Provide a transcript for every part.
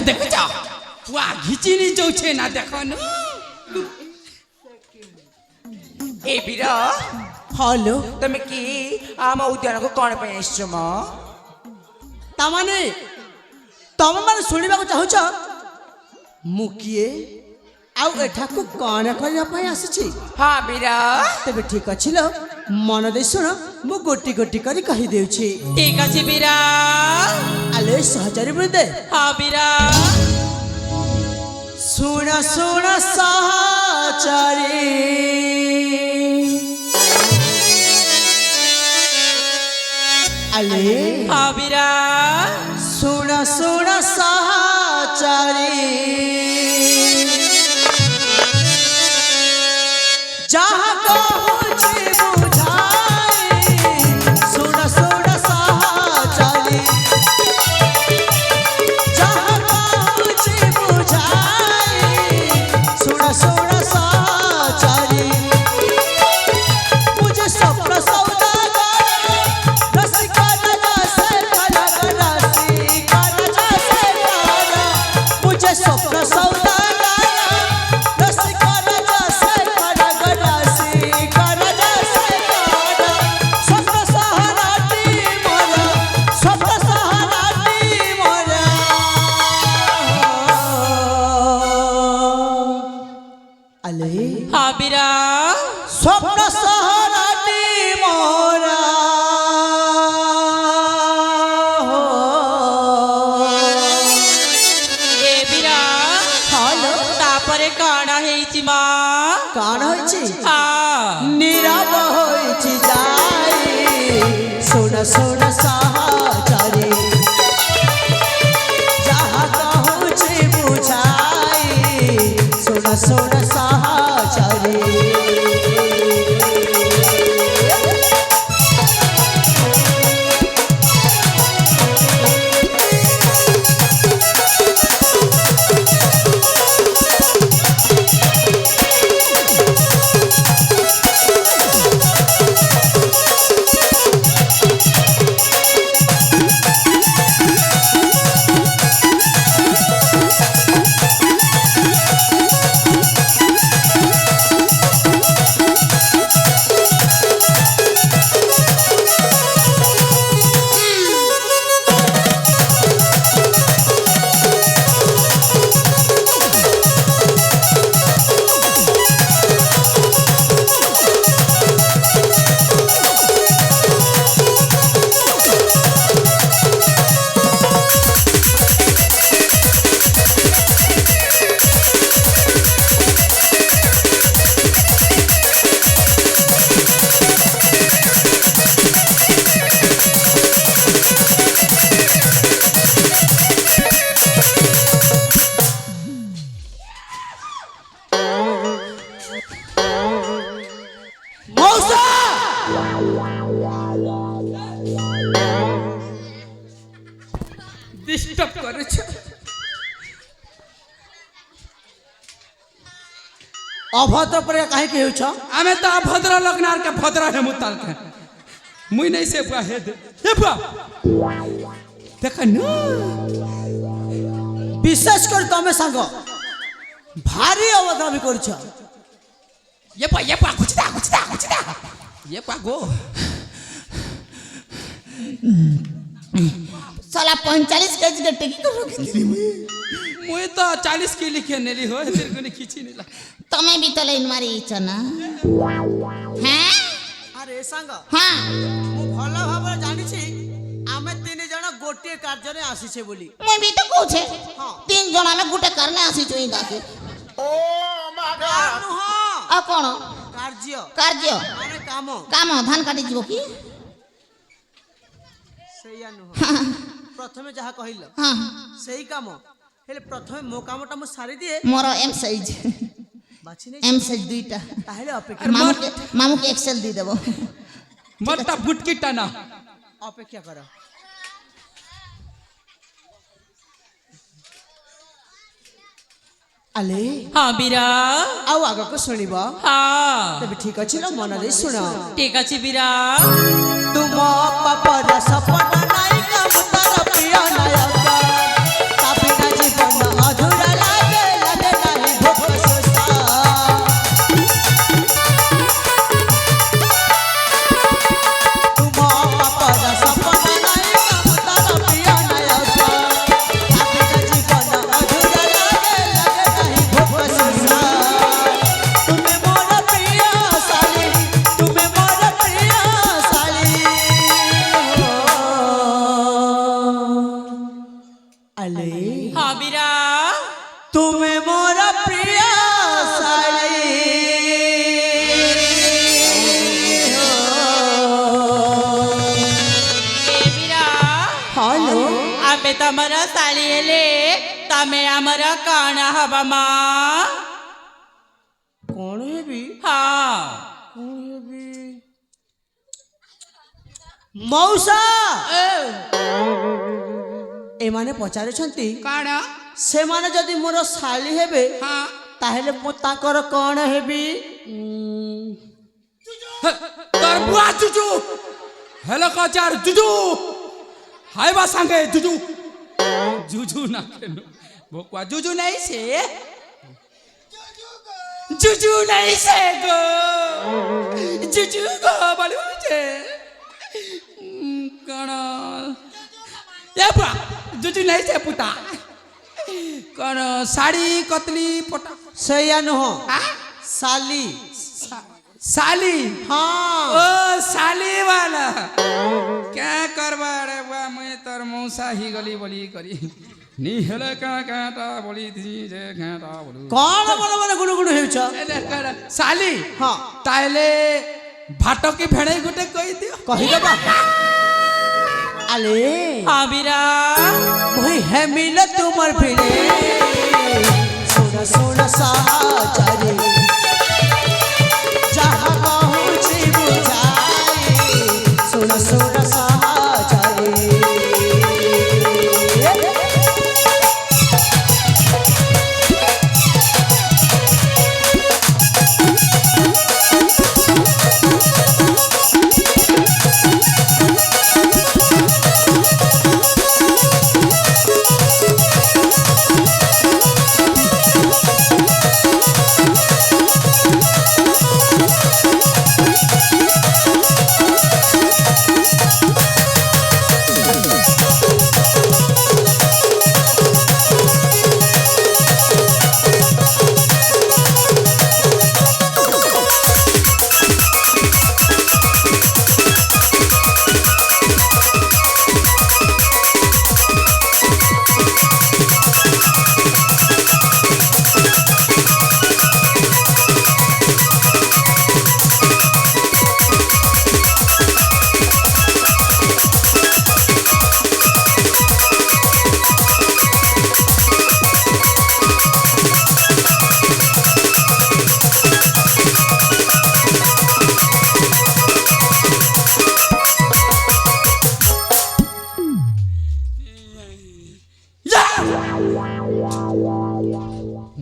देखछ पुआ घिचिनी जाउछे ना देखन ए बीरा हेलो তুমি কি ଆମ ଉଦ୍ୟାନକୁ କଣ ପାଇଁ ଆସିଛ ମ ତାମାନେ ତମେ ମାନେ ଶୁଣିବାକୁ ଚାହୁଁଛ ମୁଁ କିଏ ଆଉ ଏଠାକୁ କଣ କରିବା ପାଇଁ ଆସିଛି ହଁ बीरा ତେବେ ଠିକ ଅଛି ଲୋ ମନ ଦେଇ ଶୁଣ ମୁଁ ଗୋଟି ଗୋଟି କରି କହିଦେଉଛି ठीक अछि बीरा ଆଲେ ସହଚାରୀ ବୃନ୍ଦେ हाँ बीरा ଶୁଣ ଶୁଣ ସହଚାରୀ ଆଲେ हाँ बीरा ଶୁଣ ଶୁଣ ସହଚାରୀ ଯାହା କହୁଛି ବୁଝାଇ ଶୁଣ ଶୁଣ ସହଚାରୀ ଯାହା କହୁଛି ବୁଝାଇ ଶୁଣ ଶୁଣ ସହଚାରୀ मुझे स्वप्न सौदागर रसिका राजा से करा रसिका राजा से करा मुझे स्वप्न सौदागर रसिका राजा से करा रसिका राजा से करा स्वप्न सहाराटी मोरा स्वप्न सहाराटी मोरा अले हाँ बीरा स्वप्न सहाराटी मोरा ए बीरा हेलो तापरे काणा हेइछि मा कान होइछि हाँ नीरव होइछि जाई सुन सुन सहाचारी जहाँ कहूछि बुझाई सुन सुन सहाचारी मौसा डिस्टर्ब करे छ अभद्र पर काहे के होछ आमे तो अभद्र लगनार के भद्र है मुताल के मुई नहीं से पुआ हे दे हे पुआ देख न विशेष कर तमे संग भारी अभद्र भी करछ ये पुआ कुछ दा ये पुआ गो साला 45 केजी के टिकी को रखी मुई तो 40 के लिखे नेली हो तेरे को खींची नेला तमे भी तो लाइन मारी छ ना हैं अरे संग हां मु भलो भाबरे जानि छी आमे तीन जण गोटे कार्य रे आसी छे बोली मैं भी तो कहू छे हाँ। 3 जणा में गुटे करने आसी छई दाके ओ माय गॉड आ कोन कार्य कार्य माने काम काम धान काटी जीवो की सेया नुह प्रथमे जहा कहिल हां सेही काम हेले प्रथमे मो कामटा मु सारी दिए मोर एम साइज बाछि नै एम साइज दुईटा ताहेले अपेक्षा मामू के एक्सेल दी देबो मरता बुटकी टाना अपेक्षा कर अले हाँ बीरा आउ आग को सुनिब हाँ तबे ठीक अछि न मन दे सुन ठीक अछि बीरा तुम पापर सपना नायिका मुतार प्रिय नायक ताबिना जीवन हाँ बीरा তুমি মোর প্রিয় শালী ए बीरा হ্যালো आमे तमरा साली हेले तमे हमरा काना हबा माँ কোন হেবি हाँ মৌসা এমানে পচারিছন্তি କାଣା ସେମାନେ ଯଦି ମୋର ଶାଳୀ ହେବେ ହଁ ତାହେଲେ ମୁଁ ତାଙ୍କର କଣ ହେବି তোর বুয়া জুজু হেলো কাচার জুজু হাইবা সাঙ্গে জুজু জুজু না কেন বকুয়া জুজু নাই সে জুজু নাই সে গো জুজু গো বলুছে কোন এ বুয়া জুজু নাই সে পুতা কোন শাড়ি কতলি পটা ସେଇଆ ନୁହଁ আ? ଶାଳୀ साली ହଁ ओ साली वाला क्या करबा रे बा मैं तोर मौसा ही गली बोली करी नी हेले का काटा बोली थी जे काटा बोलू କଣ ମନ ମନ ଗୁଣୁ ଗୁଣୁ ହେଉଛ साली ହଁ ताइले भाटो की भेड़े गुटे कही दियो କହିଦେବା আলে हाँ बीरा মই হেমিলে তোমার ভিড়ে সোনা সোনা সাজারে যাহা কহুছি বুঝাই সোনা সোনা সাজারে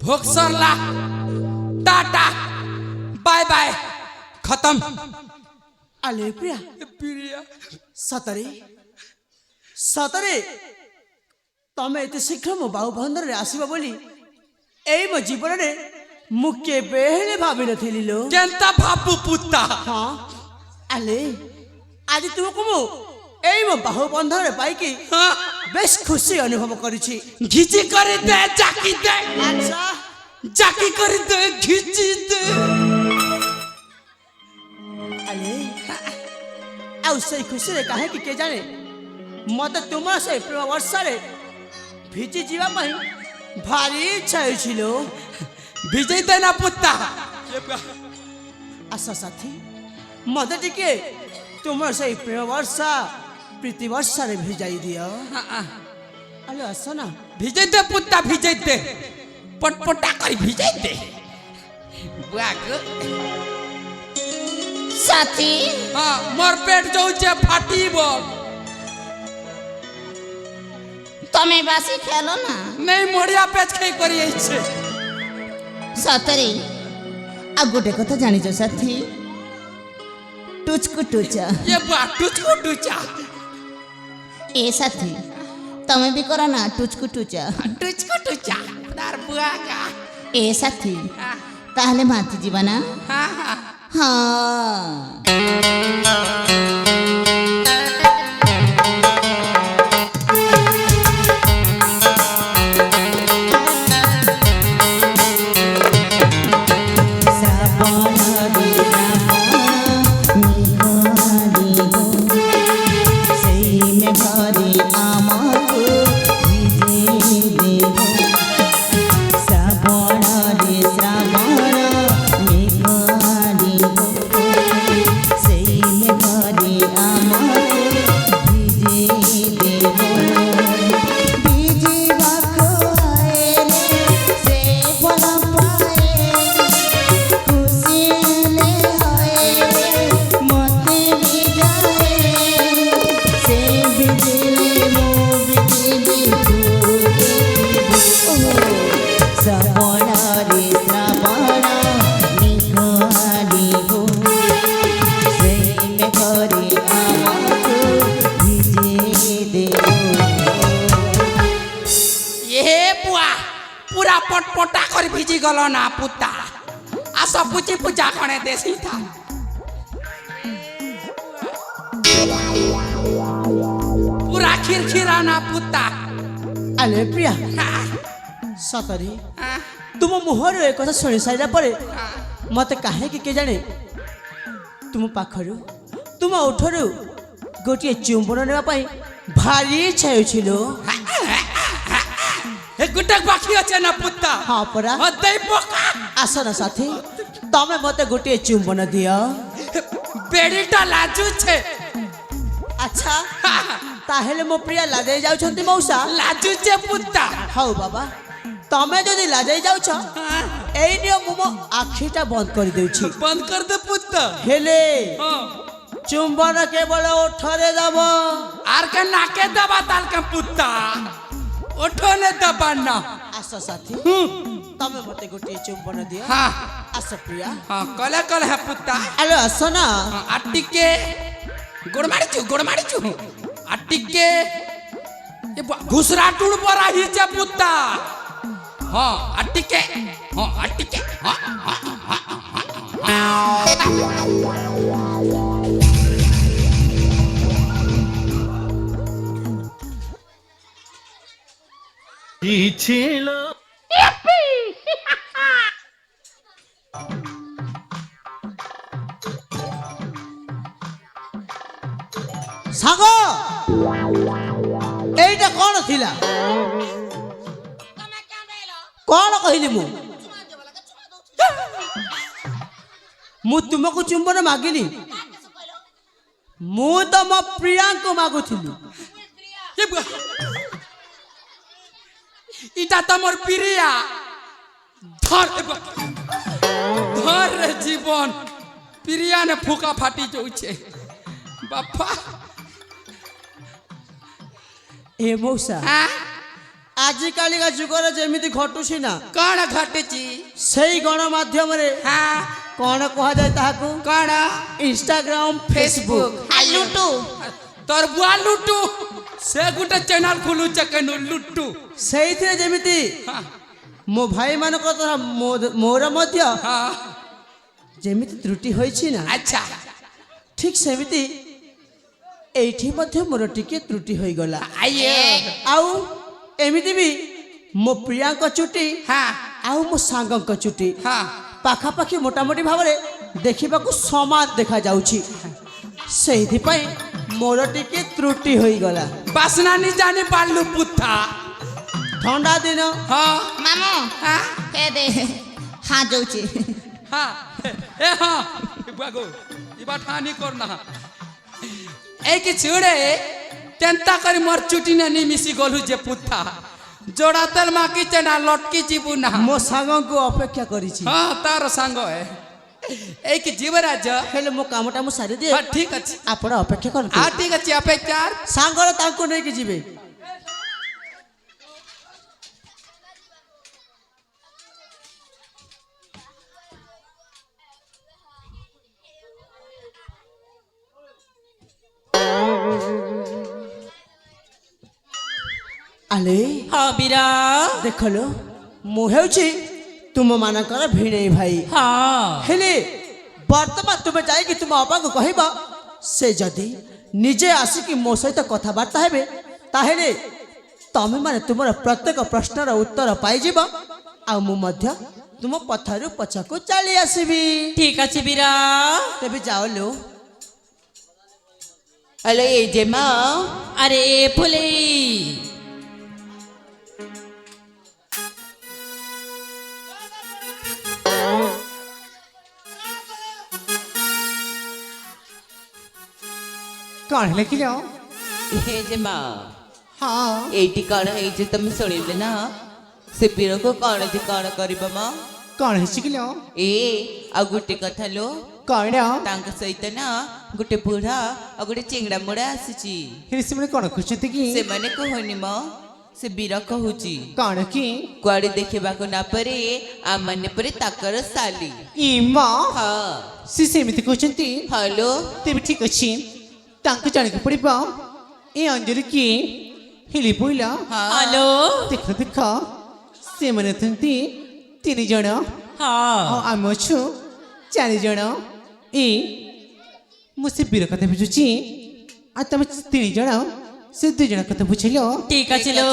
भोक्सरला टाटा बाय बाय खत्म আলে প্রিয়া प्रिया ସତରେ ସତରେ ତମେ ଏତେ ଶୀଘ୍ର ମୋ ବାହୁ ବନ୍ଧନରେ ଆସିବ ବୋଲି ଏଇ ମୋ ଜୀବନରେ ମୁଁ କେବେ ହେଲେ ଭାବିନଥିଲି ଲୋ केंता भाबू पुत्ता ହଁ ଆଲେ ଆଜି ତୁମକୁ ମୁଁ ଏଇ ମୋ ବାହୁ ବନ୍ଧନରେ ପାଇକି हाँ ବେଶ ଖୁସି ଅନୁଭବ କରୁଛି घिची कर दे जाकी दे ଆଚ୍ଛା जाकी कर दे घिची दे ଆଲେ ଆଉ ସେଇ ଖୁସିରେ କାହିଁକି କେ ଜାଣେ ମତେ ତୁମର ସେଇ ପ୍ରେମ ବର୍ଷାରେ ଭିଜି ଯିବା ପାଇଁ ଭାରି ଇଚ୍ଛା ହେଉଛି ଲୋ विजय देना पुत्ता ଆଶା ସାଥୀ ମତେ ଟିକେ ତୁମର ସେଇ ପ୍ରେମ ବର୍ଷା ପ୍ରୀତି ବର୍ଷାରେ ଭିଜାଇ ଦିଅ ଆଲୋ ଆସ ନା विजय दे पुत्ता विजय दे पटपटा कर विजय दे बुआ को সাথী हाँ मोर पेट जाऊचे फाटी बोल তুমি বাসি খেলো না नहीं मोड़िया पेच खाई करी छे সতরে আর গোটে কথা জানিছ সাথী টুচকু টুচা ये बुआ टुचको टुचा এ সাথী তুমি বি করো না টুচকু টুচা टुचको टुचा तार बुआ का এ সাথী তাহলে মাতি ଯିବା না हाँ हाँ হ্যাঁ সেই মে ঘরে আমাকে ভিজে দেব हे बुआ पूरा पटपटा कर भिजी गल ना पुता आस पूजी पूजा कणे देसी था पूरा खिरखिरा ना पुता ଆଲେ ପ୍ରିୟା ସତରେ ତୁମ ମୁହଁରୁ ଏ କଥା ଶୁଣି ସାରିଲା ପରେ ମୋତେ କାହିଁକି କେଜାଣି ତୁମ ପାଖରୁ ତୁମ ଓଠରୁ ଗୋଟିଏ ଚୁମ୍ବନ ନେବା ପାଇଁ ଭାରି ଇଚ୍ଛା ହେଉছিল। ଏ ଗୁଟେ ବାକି ଅଛି ନା ପୁତା ହଁ ପରା ଦେଇ ପକା ଆସ ନା ସାଥୀ ତମେ ମୋତେ ଗୋଟିଏ ଚୁମ୍ବନ ଦିଅ। ବେଡିଟା ଲାଜୁଛେ ଆଚ୍ଛା ତାହେଲେ ମୋ ପ୍ରିୟା ଲାଜେଇ ଯାଉଛନ୍ତି ମଉସା? ଲାଜୁଛେ ପୁତା ହଉ ବାବା ତମେ ଯଦି ଲାଜେଇ ଯାଉଛ ଏଇ ନିଅ ମୁଁ ମୋ ଆଖିଟା ବନ୍ଦ କରିଦେଉଛି। ବନ୍ଦ କରିଦେ ପୁତା ହେଲେ ଚୁମ୍ବନ କେବଳ ଓଠରେ ଦବ। আর কে নাকে দেবা তালকে পুত্তা ওঠনে দেবা না ଆସ ସାଥୀ ତମେ ମୋତେ ଗୋଟିଏ ଚୁମ୍ବନ ଦିଅ। হ্যাঁ ଆସ ପ୍ରିୟା হ্যাঁ কলে হে পুত্তা ଆଲୋ ଆସ ନା। আটিকে গোড় মারিছু আটিকে ঘুসরা টুড় পরা হিচে পুত্তা হ্যাঁ আটিকে হ্যাঁ কি ছিল ସାଙ୍ଗ ଏଇଟା କ'ଣ ଥିଲା? କ'ଣ କହିଲି ମୁଁ ତୁମକୁ ଚୁମ୍ବନ ମାଗିଲି? ମୁଁ ତ ମୋ ପ୍ରିୟାଙ୍କୁ ମାଗୁଥିଲି। ইটা তোমার প্রিয়া ধর ধর রে জীবন প্রিয়া নে ফুকা ফাটি যাচ্ছে বাপা ଏ ମଉସା ଆଜିକାଲିକା ଯୁଗରେ ଯେମିତି ଘଟୁଛି ନା କଣ ଘଟୁଛି ସେଇ ଗଣମାଧ୍ୟମରେ হ্যাঁ କ'ଣ କୁହାଯାଏ ତାହାକୁ? କଣ ଇନଷ୍ଟାଗ୍ରାମ ଫେସବୁକ୍ ଲୁଟୁ তোর বুয়া লুটু সে গোটে চ্যানেল খুলুছে কেন লুটু ସେଇଥିରେ ଯେମିତି ମୋ ଭାଇମାନଙ୍କର ତଥା ମୋର ମଧ୍ୟ হ্যাঁ ଯେମିତି ତ୍ରୁଟି ହୋଇଛି ନା আচ্ছা ଠିକ୍ ସେମିତି ଏଇଠି ମଧ୍ୟ ମୋର ଟିକେ ତ୍ରୁଟି ହୋଇଗଲା। আইয়ে ଆଉ ଏମିତି ବି ମୋ ପ୍ରିୟାଙ୍କ ଚୁଟି হ্যাঁ ଆଉ ମୋ ସାଙ୍ଗଙ୍କ ଚୁଟି হ্যাঁ ପାଖାପାଖି ମୋଟାମୋଟି ଭାବରେ ଦେଖିବାକୁ ସମାନ ଦେଖାଯାଉଛି। ସେଇଥିପାଇଁ ମୋର ଟିକେ ତ୍ରୁଟି ହୋଇଗଲା। বাসনা নি জানি পারলু পুথা ଥଣ୍ଡା ଦିନ হ্যাঁ ମାମୁଁ হ্যাঁ ହେ ଦେ ହଁ ଯାଉଛି হ্যাঁ এ হ্যাঁ বাগো ইবা ঠানি কর না এই কি ছিড়ে তেন্তা করে মোর চুটি না নি মিশি গলু যে পুথা জোড়া তেল মাকিছে না লটকি ଯିବୁ না ମୋ ସାଙ୍ଗଙ୍କୁ ଅପେକ୍ଷା କରିଛି। হ্যাঁ তার সাঙ্গ এই কি জীবরাজ ହେଲେ ମୋ କାମଟା ମୁଁ ସାରିଦିଏ। হ্যাঁ ঠিক আছে ଆପଣ ଅପେକ୍ଷା କରନ୍ତୁ। হ্যাঁ ঠিক আছে অপেক্ষার ସାଙ୍ଗରେ ତାଙ୍କୁ ନେଇକି ଯିବେ। ଆଲେ ହଁ ବୀରା ଦେଖିଲ ମୁଁ ହେଉଛି ତୁମମାନଙ୍କର ଭିଣେଇ ଭାଇ। ହଁ ହେଲେ ବର୍ତ୍ତମାନ ତୁମେ ଯାଇକି ତୁମ ବାପାଙ୍କୁ କହିବ ସେ ଯଦି ନିଜେ ଆସିକି ମୋ ସହିତ କଥାବାର୍ତ୍ତା ହେବେ ତାହେଲେ ତମେମାନେ ତୁମର ପ୍ରତ୍ୟେକ ପ୍ରଶ୍ନର ଉତ୍ତର ପାଇଯିବ ଆଉ ମୁଁ ମଧ୍ୟ ତୁମ ପଥରୁ ପଛକୁ ଚାଲି ଆସିବି। ঠিক আছে বীরা ତେବେ ଯାଅ ଲୋ। হ্যালো এই যে মা আরে ফুলে କ'ଣ ହେଲେ କି ଲୋ? ଏ ଯେ ମା ହଁ ଏଇଠି କଣ ହେଇଛି ତମେ ଶୁଣିଲେ ନା ସେ ବୀରକୁ କଣ ଯେ କଣ କରିବ ମା କ'ଣ ହେଇଛି କି ଲୋ? ଏ ଆଉ ଗୋଟେ କଥା ଲୋ କ'ଣ ତାଙ୍କ ସହିତ ନା ଗୋଟେ ବୁଢା ଆଉ ଗୋଟେ ଚିଙ୍ଗଡା ମୁଡା ଆସିଛି ହେଲେ ସେମାନେ କ'ଣ କହୁଛନ୍ତି କି? ସେମାନେ କହୁନି ମ ସେ ବୀର କହୁଛି କ'ଣ କି? କୁଆଡେ ଦେଖିବାକୁ ନ ପାରେ ଆମମାନେ ପରି ତାଙ୍କର ସାଲି ଇମା ହଁ ସେ ସେମିତି କହୁଛନ୍ତି? ହ୍ୟାଲୋ ତେବେ ଠିକ୍ ଅଛି ତାଙ୍କୁ ଜାଣିବାକୁ ପଡ଼ିବ ଏ ଅଞ୍ଜଳି କିଏ ହେଲି ପଇଲା ହ୍ୟାଲୋ ଦେଖ ଦେଖ ସେମାନେ ଅଛନ୍ତି 3 ଜଣ ହଁ ଆଉ ଆମେ ଅଛୁ 4 ଜଣ ମୁଁ ସେ ବୀର କଥା ବୁଝୁଛି ଆଉ ତମେ 3 ଜଣ ସେ 2 ଜଣ କଥା ବୁଝିଲ ঠিক আছে লো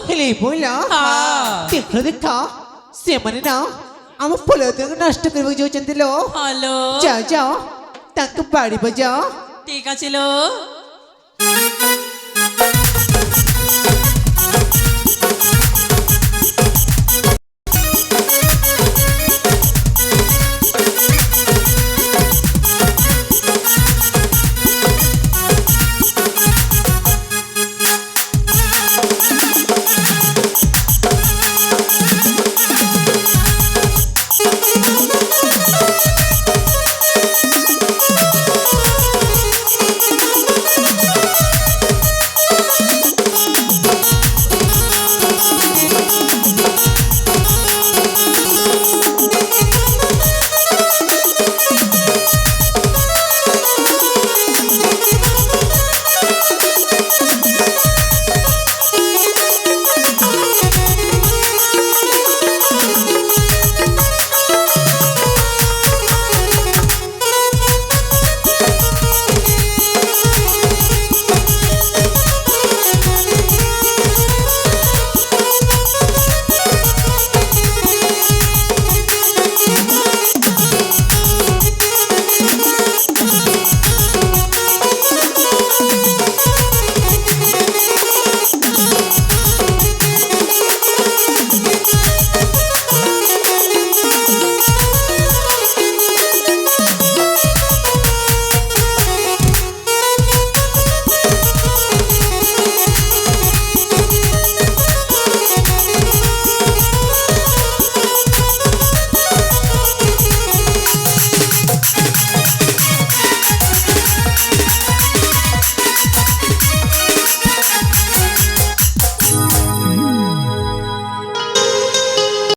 ହେଲି ପଇଲା ହଁ ଦେଖ ଦେଖ ସେମାନେ ନା ଆମ ଫଳକୁ ନଷ୍ଟ କରିବାକୁ ଯାଉଛନ୍ତି ଲୋ হ্যালো ଯାଅ ଯାଅ ତାଙ୍କୁ ବାଡ଼ି ବଜାଅ ঠিক আছে লো